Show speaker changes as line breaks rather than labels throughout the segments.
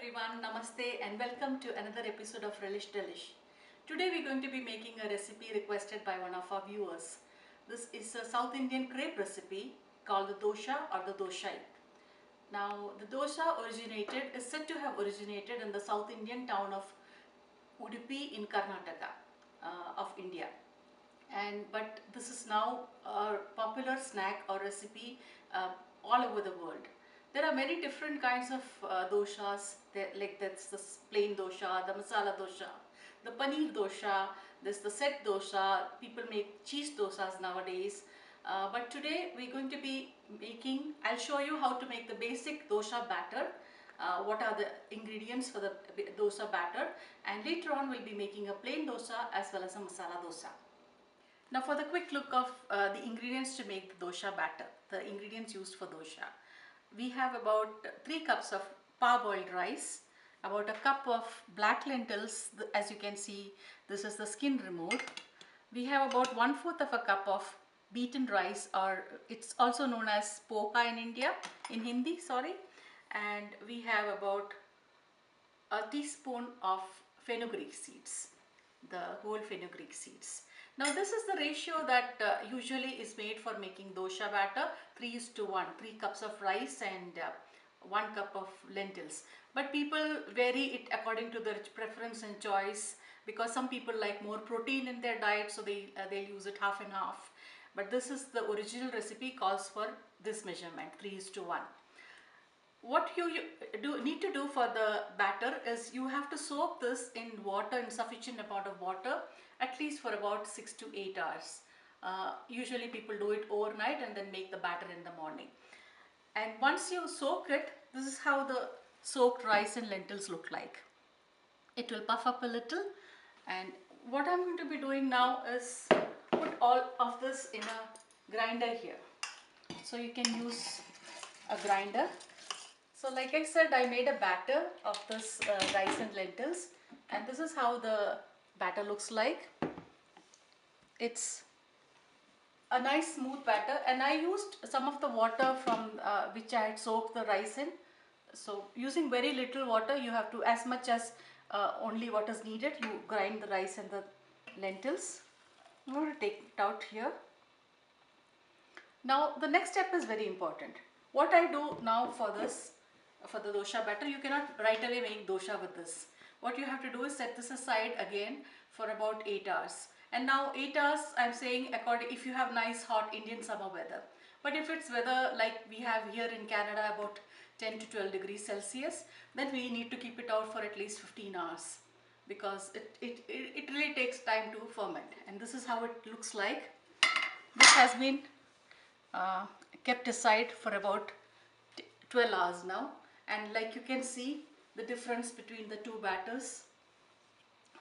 everyone, Namaste and welcome to another episode of Relish Delish. Today we're going to be making a recipe requested by one of our viewers. This is a South Indian crepe recipe called the dosha or the doshai. Now the dosa is said to have originated in the South Indian town of Udupi in Karnataka of India. But this is now a popular snack or recipe all over the world. There are many different kinds of doshas, like that's the plain dosha, the masala dosha, the paneer dosha, there's the set dosha, people make cheese dosas nowadays. But today we're going to be I'll show you how to make the basic dosha batter, what are the ingredients for the dosa batter, and later on we'll be making a plain dosa as well as a masala dosa. Now for the quick look of the ingredients to make the dosha batter, the ingredients used for dosha. We have about 3 cups of parboiled rice, about a cup of black lentils, as you can see this is the skin removed. We have about 1/4 of a cup of beaten rice, or it's also known as poha in India, in Hindi, sorry. And we have about a teaspoon of fenugreek seeds, the whole fenugreek seeds. Now this is the ratio that usually is made for making dosha batter, 3:1, 3 cups of rice and 1 cup of lentils. But people vary it according to their preference and choice, because some people like more protein in their diet, so they'll use it half and half. But this is the original recipe calls for this measurement, 3:1. What you need to do for the batter is you have to soak this in water, in sufficient amount of water, at least for about 6 to 8 hours. Usually people do it overnight and then make the batter in the morning. And once you soak it, this is how the soaked rice and lentils look like. It will puff up a little, and what I'm going to be doing now is put all of this in a grinder here. So you can use a grinder. So like I said, I made a batter of this rice and lentils, and this is how the batter looks like. It's a nice smooth batter, and I used some of the water from which I had soaked the rice in. So using very little water, you have to, as much as only what is needed, you grind the rice and the lentils. I'm going to take it out here. Now the next step is very important. What I do now for this, for the dosha batter, you cannot right away make dosha with this. What you have to do is set this aside again for about 8 hours. And now 8 hours, I'm saying according, if you have nice hot Indian summer weather. But if it's weather like we have here in Canada, about 10 to 12 degrees Celsius, then we need to keep it out for at least 15 hours, because it really takes time to ferment. And this is how it looks like. This has been kept aside for about 12 hours now. And like you can see the difference between the two batters.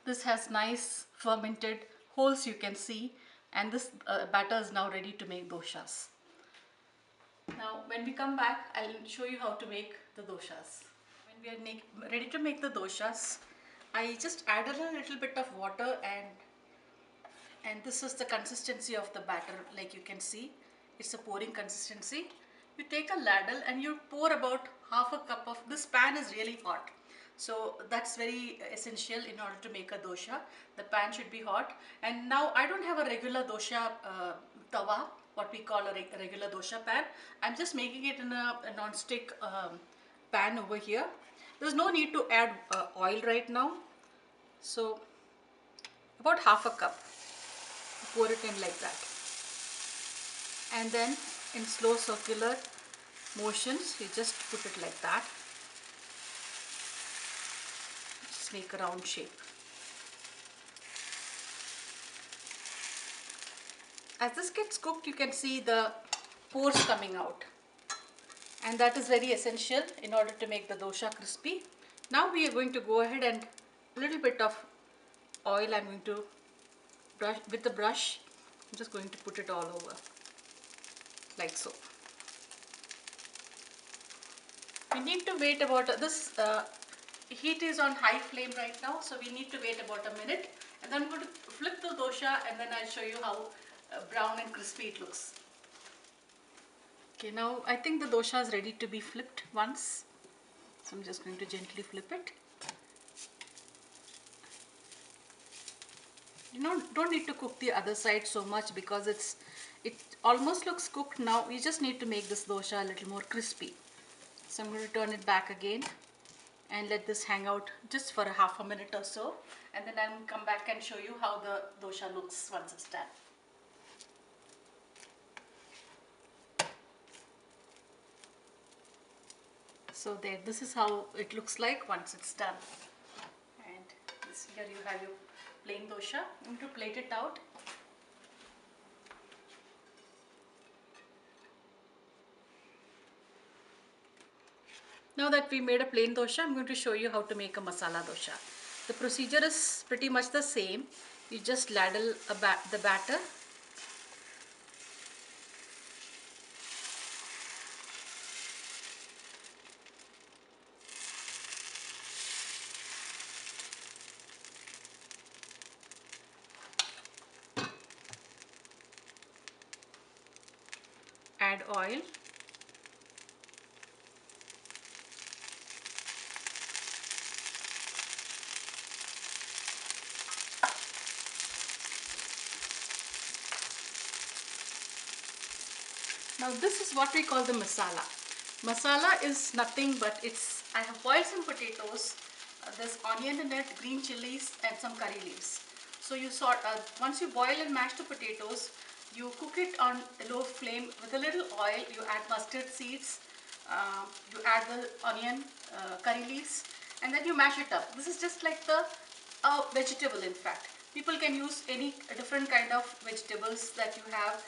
This has nice fermented holes, you can see, and this batter is now ready to make doshas. Now when we come back, I'll show you how to make the doshas. When we are ready to make the doshas, I just added a little bit of water, and this is the consistency of the batter. Like you can see, it's a pouring consistency. You take a ladle and you pour about half a cup of, this pan is really hot, so that's very essential in order to make a dosha. The pan should be hot. And now I don't have a regular dosha tawa, what we call a regular dosha pan. I'm just making it in a non-stick pan over here. There's no need to add oil right now. So about half a cup, pour it in like that, and then in slow circular motions you just put it like that. Just make a round shape. As this gets cooked, you can see the pores coming out, and that is very essential in order to make the dosha crispy. Now we are going to go ahead, and a little bit of oil I'm going to brush with the brush. I'm just going to put it all over like so. We need to wait about this heat is on high flame right now, so we need to wait about a minute, and then I'm going to flip the dosha, and then I'll show you how brown and crispy it looks. Okay, now I think the dosha is ready to be flipped once. So I'm just going to gently flip it. Don't need to cook the other side so much because it almost looks cooked now. You just need to make this dosha a little more crispy. So I'm going to turn it back again and let this hang out just for a half a minute or so, and then I'll come back and show you how the dosha looks once it's done. So there, this is how it looks like once it's done. And here you have your plain dosha. I'm going to plate it out. Now that we made a plain dosha, I'm going to show you how to make a masala dosha. The procedure is pretty much the same. You just ladle the batter. Add oil. Now this is what we call the masala. Masala is nothing but I have boiled some potatoes, there's onion in it, green chillies and some curry leaves. So once you boil and mash the potatoes, you cook it on a low flame with a little oil, you add mustard seeds, you add the onion, curry leaves, and then you mash it up. This is just like the vegetable in fact. People can use any different kind of vegetables that you have.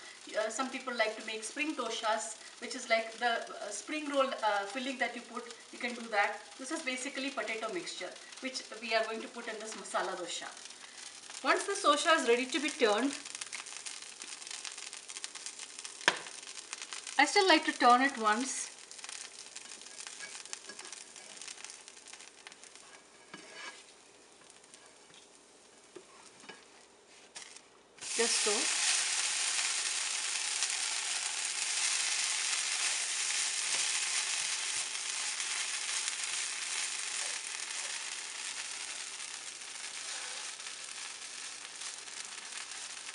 Some people like to make spring doshas, which is like the spring roll filling that you put. You can do that. This is basically potato mixture, which we are going to put in this masala dosha. Once the dosha is ready to be turned, I still like to turn it once. Just so.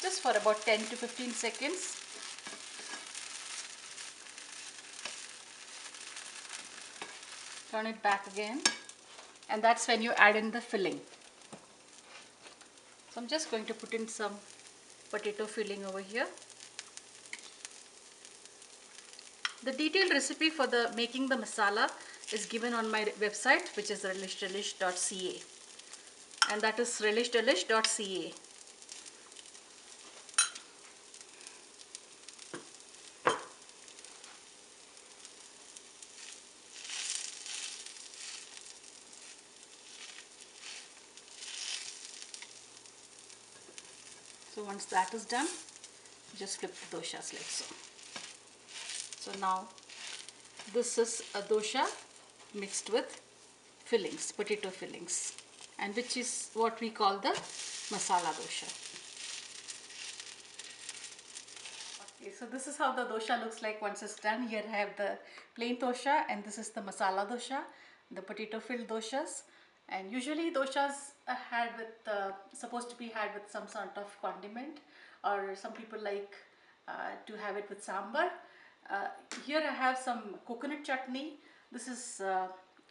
Just for about 10 to 15 seconds. Turn it back again, and that's when you add in the filling. So I'm just going to put in some potato filling over here. The detailed recipe for making the masala is given on my website, which is relishdelish.ca, and that is relishdelish.ca. So once that is done, just flip the doshas like so. So now this is a dosha mixed with fillings, potato fillings, and which is what we call the masala dosha. Okay, so this is how the dosha looks like once it's done. Here I have the plain dosha, and this is the masala dosha, the potato filled doshas. And usually doshas are supposed to be had with some sort of condiment, or some people like to have it with sambar. Here I have some coconut chutney. This is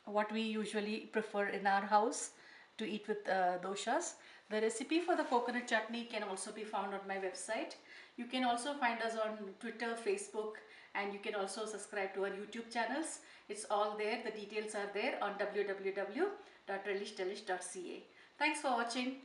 what we usually prefer in our house to eat with doshas. The recipe for the coconut chutney can also be found on my website. You can also find us on Twitter, Facebook, and you can also subscribe to our YouTube channels. It's all there. The details are there on www.relishdelish.ca. Thanks for watching.